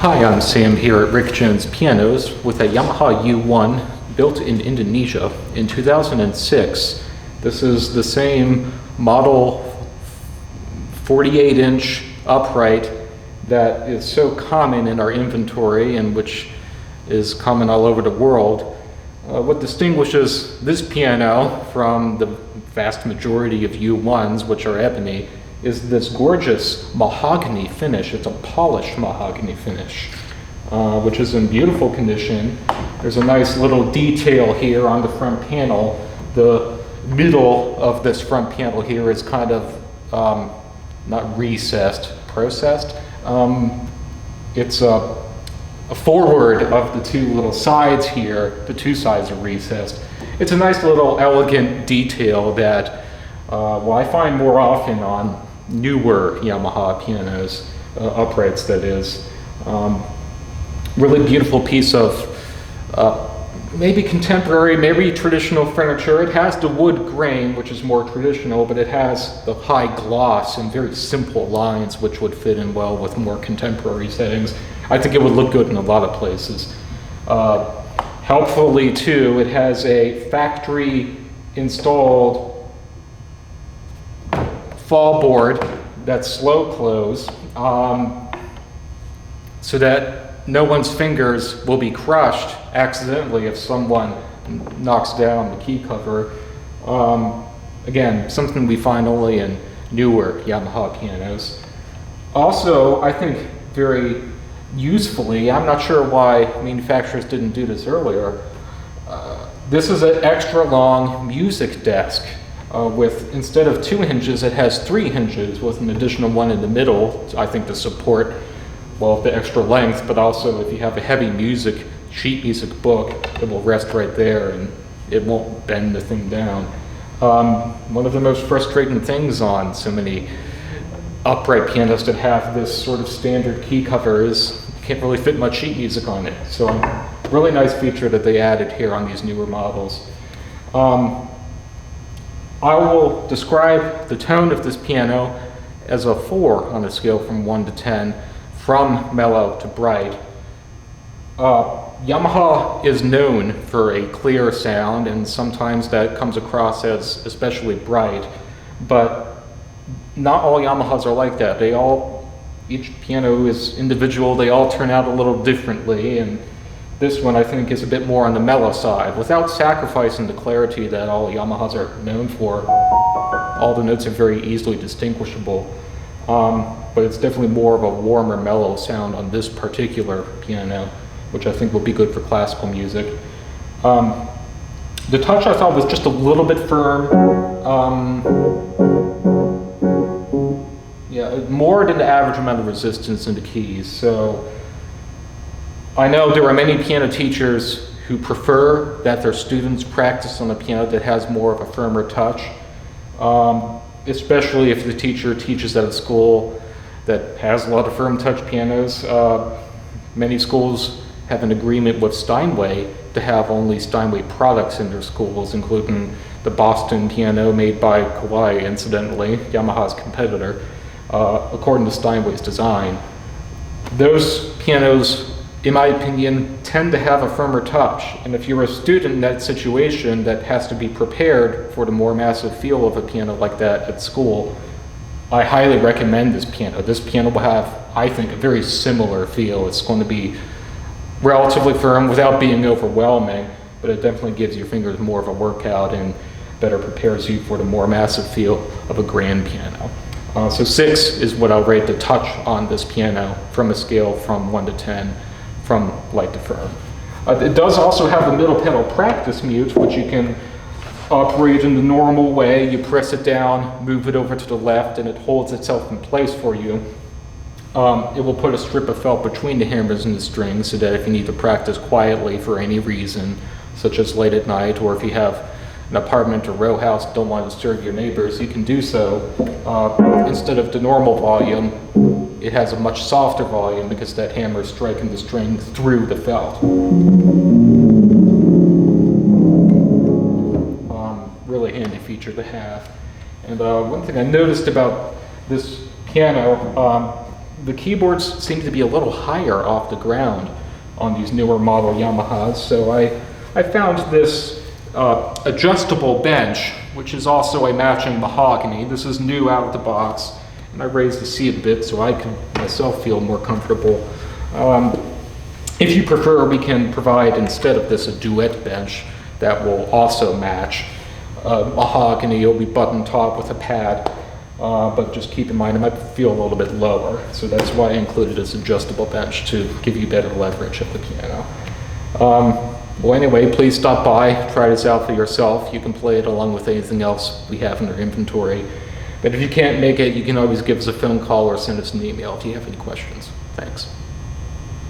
Hi, I'm Sam here at Rick Jones Pianos with a Yamaha U1 built in Indonesia in 2006. This is the same model 48-inch upright that is so common in our inventory and which is common all over the world. What distinguishes this piano from the vast majority of U1s, which are ebony, is this gorgeous mahogany finish. It's a polished mahogany finish, which is in beautiful condition. There's a nice little detail here on the front panel. The middle of this front panel here is kind of not recessed, processed. It's a forward of the two little sides here. The two sides are recessed. It's a nice little elegant detail that I find more often on newer Yamaha pianos, uprights that is. Really beautiful piece of maybe contemporary, maybe traditional furniture. It has the wood grain, which is more traditional, but it has the high gloss and very simple lines, which would fit in well with more contemporary settings. I think it would look good in a lot of places. Helpfully too, it has a factory installed fall board that's slow close, so that no one's fingers will be crushed accidentally if someone knocks down the key cover. Again, something we find only in newer Yamaha pianos. Also, I think very usefully, I'm not sure why manufacturers didn't do this earlier, this is an extra long music desk. With, instead of 2 hinges, it has 3 hinges with an additional one in the middle, I think, to support, well, the extra length, but also if you have a heavy music, sheet music book, it will rest right there and it won't bend the thing down. One of the most frustrating things on so many upright pianos that have this sort of standard key cover is you can't really fit much sheet music on it. So really nice feature that they added here on these newer models. I will describe the tone of this piano as a 4 on a scale from 1 to 10, from mellow to bright. Yamaha is known for a clear sound, and sometimes that comes across as especially bright, but not all Yamahas are like that. Each piano is individual, they all turn out a little differently, and this one I think is a bit more on the mellow side, without sacrificing the clarity that all Yamahas are known for. All the notes are very easily distinguishable, but it's definitely more of a warmer, mellow sound on this particular piano, which I think will be good for classical music. The touch I thought was just a little bit firm. More than the average amount of resistance in the keys. So I know there are many piano teachers who prefer that their students practice on a piano that has more of a firmer touch, especially if the teacher teaches at a school that has a lot of firm touch pianos. Many schools have an agreement with Steinway to have only Steinway products in their schools, including the Boston piano made by Kawai, incidentally, Yamaha's competitor, according to Steinway's design. Those pianos, in my opinion, tend to have a firmer touch, and if you're a student in that situation that has to be prepared for the more massive feel of a piano like that at school, I highly recommend this piano. This piano will have, I think, a very similar feel. It's going to be relatively firm without being overwhelming, but it definitely gives your fingers more of a workout and better prepares you for the more massive feel of a grand piano. So 6 is what I'll rate the touch on this piano from a scale from 1 to 10. From light to firm. It does also have a middle pedal practice mute, which you can operate in the normal way. You press it down, move it over to the left, and it holds itself in place for you. It will put a strip of felt between the hammers and the strings so that if you need to practice quietly for any reason, such as late at night, or if you have an apartment or row house, don't want to disturb your neighbors, you can do so. Instead of the normal volume, it has a much softer volume because that hammer is striking the string through the felt. Really handy feature to have. And one thing I noticed about this piano, the keyboards seem to be a little higher off the ground on these newer model Yamahas, so I found this adjustable bench, which is also a matching mahogany. This is new out of the box, and I raised the seat a bit so I can myself feel more comfortable. If you prefer, we can provide instead of this a duet bench that will also match. Mahogany, it'll be button top with a pad, but just keep in mind it might feel a little bit lower, so that's why I included this adjustable bench to give you better leverage of the piano. Well, anyway, please stop by, try this out for yourself. You can play it along with anything else we have in our inventory. But if you can't make it, you can always give us a phone call or send us an email if you have any questions. Thanks.